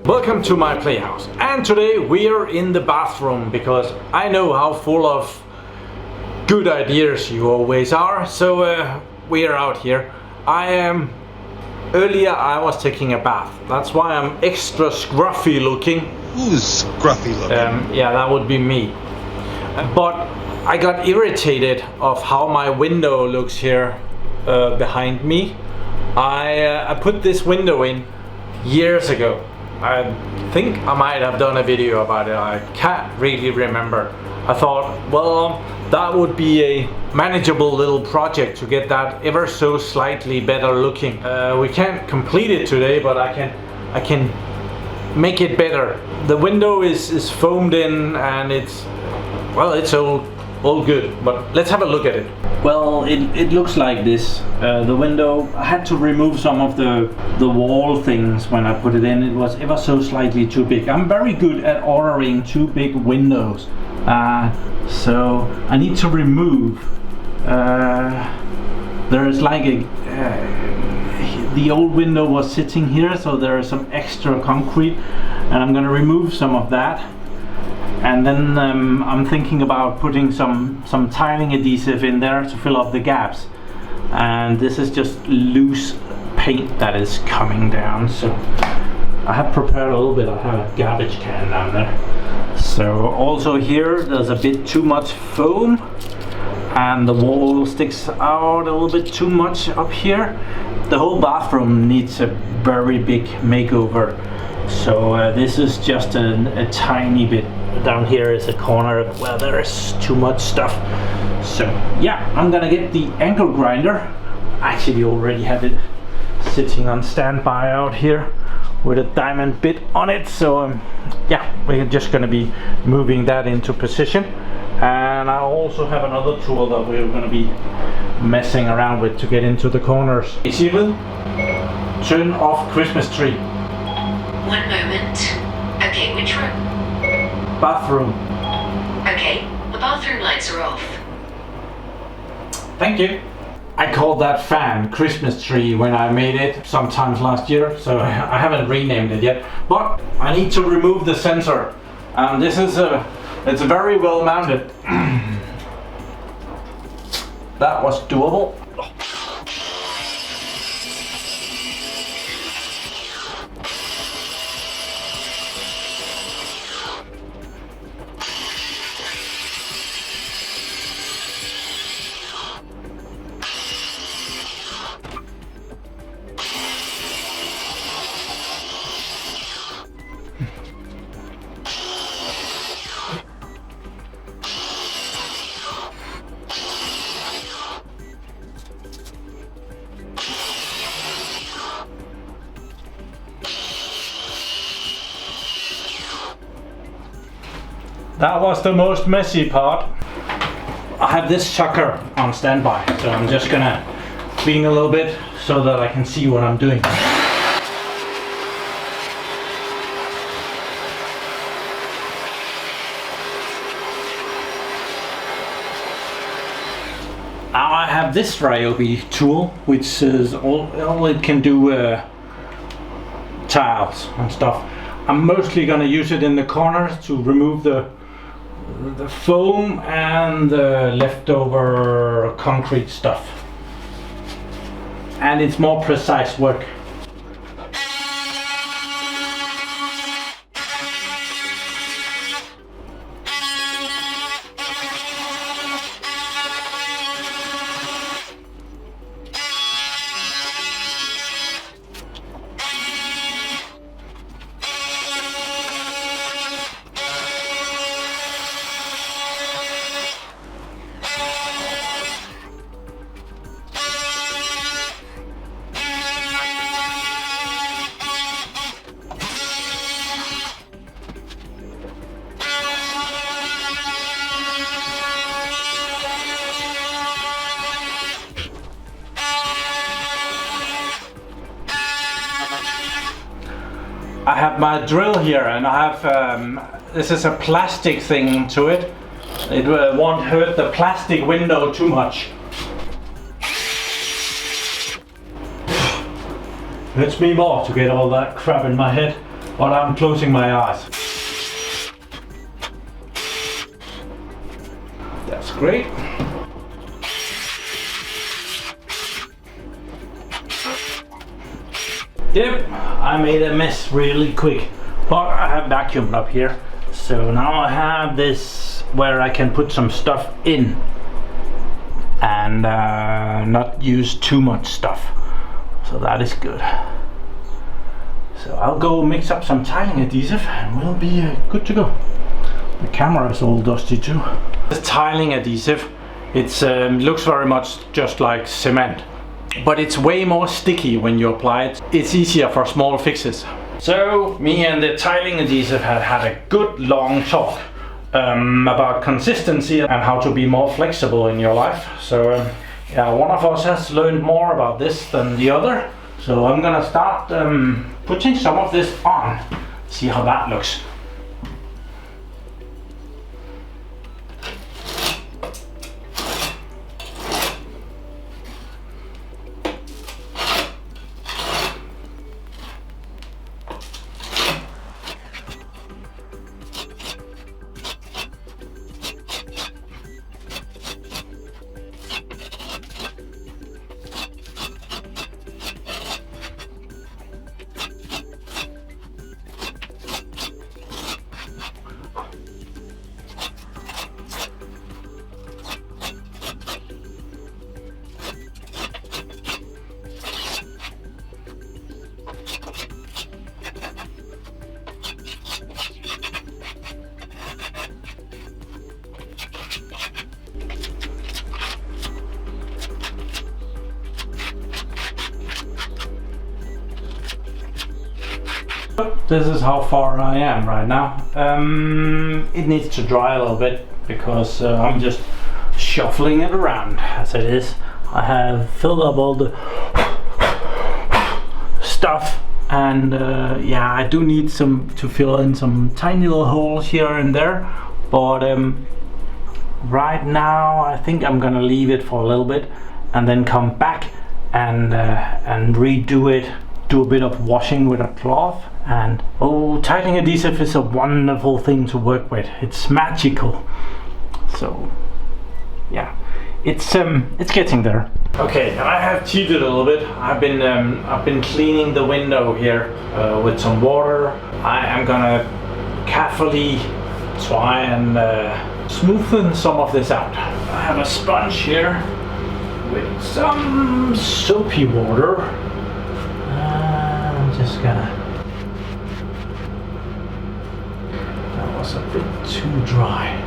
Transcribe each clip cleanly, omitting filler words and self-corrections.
Welcome to my playhouse, and today we are in the bathroom because I know how full of good ideas you always are, so we are out here. Earlier I was taking a bath, that's why I'm extra scruffy looking. Who's scruffy looking? Yeah, that would be me. But I got irritated of how my window looks here behind me. I put this window in years ago. I think I might have done a video about it, I can't really remember. I thought, well, that would be a manageable little project to get that ever so slightly better looking. We can't complete it today, but I can make it better. The window is foamed in and it's all good, but let's have a look at it. Well, it looks like this. The window, I had to remove some of the wall things when I put it in. It was ever so slightly too big. I'm very good at ordering too big windows. So I need to remove, there is like the old window was sitting here, so there is some extra concrete, and I'm gonna remove some of that. And then I'm thinking about putting some tiling adhesive in there to fill up the gaps. And this is just loose paint that is coming down. So I have prepared a little bit. I have a garbage can down there. So also here there's a bit too much foam and the wall sticks out a little bit too much up here. The whole bathroom needs a very big makeover. So this is just a tiny bit. Down here is a corner where there is too much stuff. So yeah, I'm gonna get the angle grinder. Actually already have it sitting on standby out here with a diamond bit on it. So yeah, we're just gonna be moving that into position. And I also have another tool that we're gonna be messing around with to get into the corners. Adhesive, turn off Christmas tree. One moment. Okay, which room? Bathroom. Okay, the bathroom lights are off. Thank you. I called that fan Christmas tree when I made it sometimes last year, so I haven't renamed it yet. But I need to remove the sensor. This is it's very well mounted. That was doable. That was the most messy part. I have this sucker on standby, so I'm just gonna clean a little bit so that I can see what I'm doing. Now I have this Ryobi tool, which is all it can do tiles and stuff. I'm mostly gonna use it in the corners to remove the foam and the leftover concrete stuff. And it's more precise work. I have my drill here, and I have this is a plastic thing to it. It won't hurt the plastic window too much. hurts me more to get all that crap in my head, but I'm closing my eyes. That's great. Yep, I made a mess really quick, but I have vacuumed up here. So now I have this where I can put some stuff in and not use too much stuff. So that is good. So I'll go mix up some tiling adhesive and we'll be good to go. The camera is all dusty too. The tiling adhesive, it looks very much just like cement, but it's way more sticky when you apply it. It's easier for small fixes. So me and the tiling adhesive had a good long talk about consistency and how to be more flexible in your life. So yeah, one of us has learned more about this than the other. So I'm gonna start putting some of this on, see how that looks. This is how far I am right now. It needs to dry a little bit because I'm just shuffling it around as it is. I have filled up all the stuff and yeah, I do need to fill in some tiny little holes here and there, but right now I think I'm gonna leave it for a little bit and then come back and redo it, do a bit of washing with a cloth. And oh, tiling adhesive is a wonderful thing to work with. It's magical. So yeah, it's getting there. Okay, I have cheated a little bit. I've been cleaning the window here with some water. I am gonna carefully try and smoothen some of this out. I have a sponge here with some soapy water. I'm just gonna. That was a bit too dry.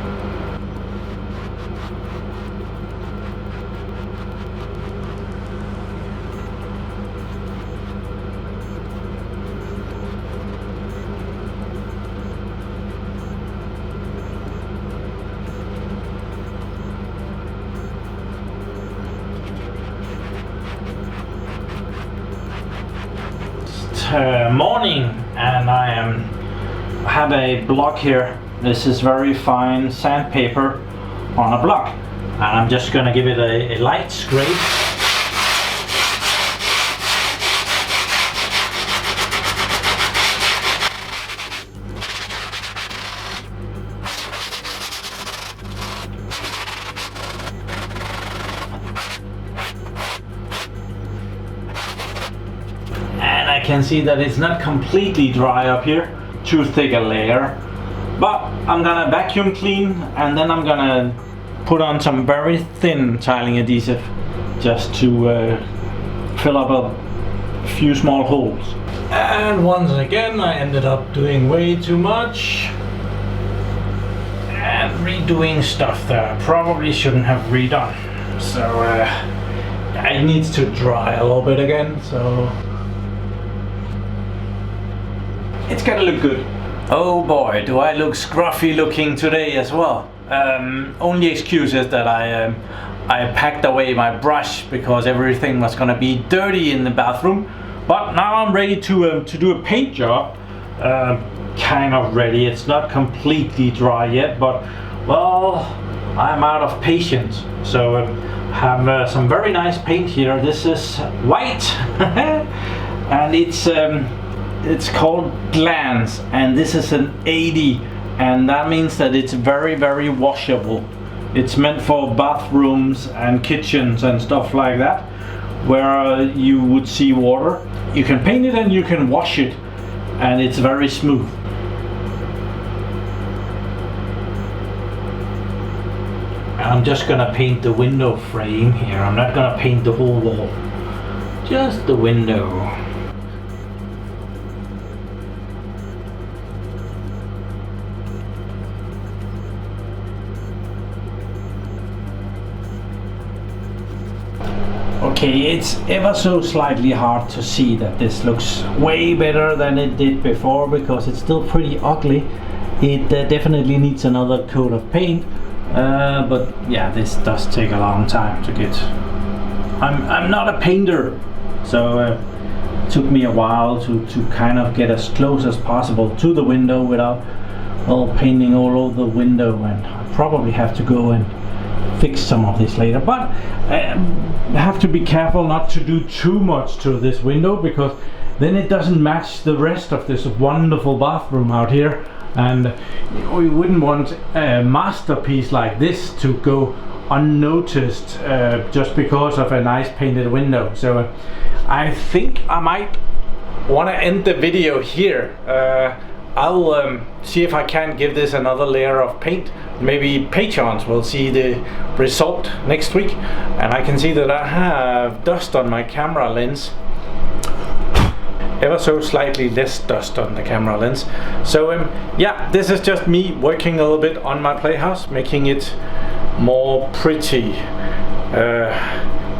Morning, and I have a block here. This is very fine sandpaper on a block, and I'm just gonna give it a light scrape. I can see that it's not completely dry up here, too thick a layer, but I'm gonna vacuum clean and then I'm gonna put on some very thin tiling adhesive just to fill up a few small holes. And once again I ended up doing way too much and redoing stuff that I probably shouldn't have redone. So it needs to dry a little bit again, so it's gonna look good. Oh boy, do I look scruffy looking today as well. Only excuse is that I packed away my brush because everything was gonna be dirty in the bathroom. But now I'm ready to do a paint job. Kind of ready. It's not completely dry yet, but well, I'm out of patience. So have some very nice paint here. This is white. and it's called glance, and this is an 80, and that means that it's very, very washable. It's meant for bathrooms and kitchens and stuff like that, where you would see water. You can paint it and you can wash it, and it's very smooth. I'm just gonna paint the window frame here. I'm not gonna paint the whole wall, just the window. Okay, it's ever so slightly hard to see that this looks way better than it did before, because it's still pretty ugly. It definitely needs another coat of paint, but yeah, this does take a long time to get. I'm not a painter, so it took me a while to kind of get as close as possible to the window without painting all over the window, and I probably have to go and fix some of this later, but I have to be careful not to do too much to this window, because then it doesn't match the rest of this wonderful bathroom out here, and we wouldn't want a masterpiece like this to go unnoticed just because of a nice painted window. So I think I might want to end the video here. I'll see if I can give this another layer of paint. Maybe patrons will see the result next week, and I can see that I have dust on my camera lens, ever so slightly less dust on the camera lens. So yeah, this is just me working a little bit on my playhouse, making it more pretty.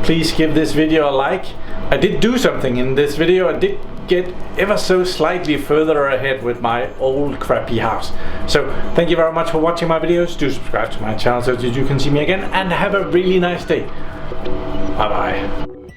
Please give this video a like. I did do something in this video. I did get ever so slightly further ahead with my old crappy house. So thank you very much for watching my videos. Do subscribe to my channel so that you can see me again, and have a really nice day. Bye bye.